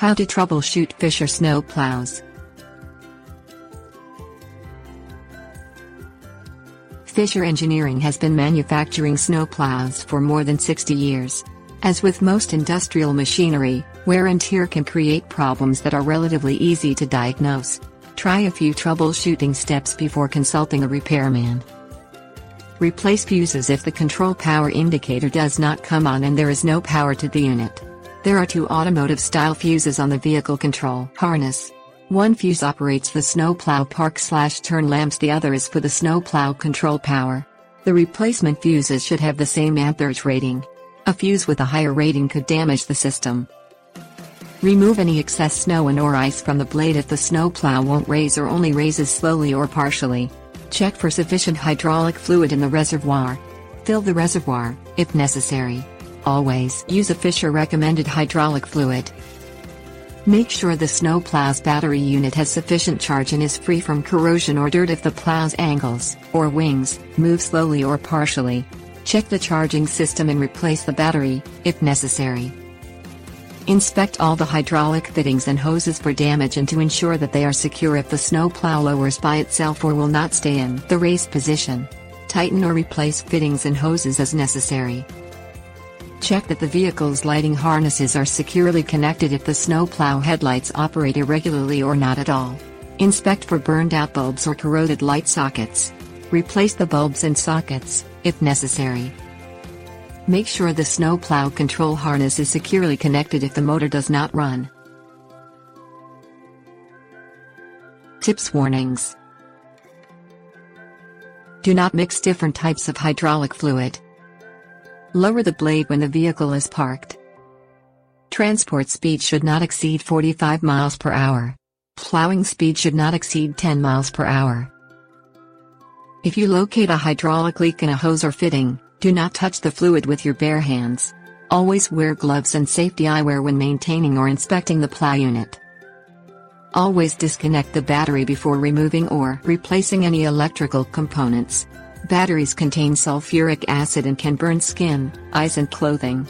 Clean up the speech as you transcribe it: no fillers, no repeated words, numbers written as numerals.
How to troubleshoot Fisher Snow Plows. Fisher Engineering has been manufacturing snow plows for more than 60 years. As with most industrial machinery, wear and tear can create problems that are relatively easy to diagnose. Try a few troubleshooting steps before consulting a repairman. Replace fuses if the control power indicator does not come on and there is no power to the unit. There are two automotive-style fuses on the vehicle control harness. One fuse operates the snowplow park/turn lamps, the other is for the snowplow control power. The replacement fuses should have the same amperage rating. A fuse with a higher rating could damage the system. Remove any excess snow and/or ice from the blade if the snowplow won't raise or only raises slowly or partially. Check for sufficient hydraulic fluid in the reservoir. Fill the reservoir, if necessary. Always use a Fisher recommended hydraulic fluid. Make sure the snowplow's battery unit has sufficient charge and is free from corrosion or dirt if the plow's angles, or wings, move slowly or partially. Check the charging system and replace the battery, if necessary. Inspect all the hydraulic fittings and hoses for damage and to ensure that they are secure if the snowplow lowers by itself or will not stay in the raised position. Tighten or replace fittings and hoses as necessary. Check that the vehicle's lighting harnesses are securely connected if the snowplow headlights operate irregularly or not at all. Inspect for burned out bulbs or corroded light sockets. Replace the bulbs and sockets, if necessary. Make sure the snowplow control harness is securely connected if the motor does not run. Tips: warnings. Do not mix different types of hydraulic fluid. Lower the blade when the vehicle is parked. Transport speed should not exceed 45 miles per hour. Plowing speed should not exceed 10 miles per hour. If you locate a hydraulic leak in a hose or fitting, do not touch the fluid with your bare hands. Always wear gloves and safety eyewear when maintaining or inspecting the plow unit. Always disconnect the battery before removing or replacing any electrical components. Batteries contain sulfuric acid and can burn skin, eyes and clothing.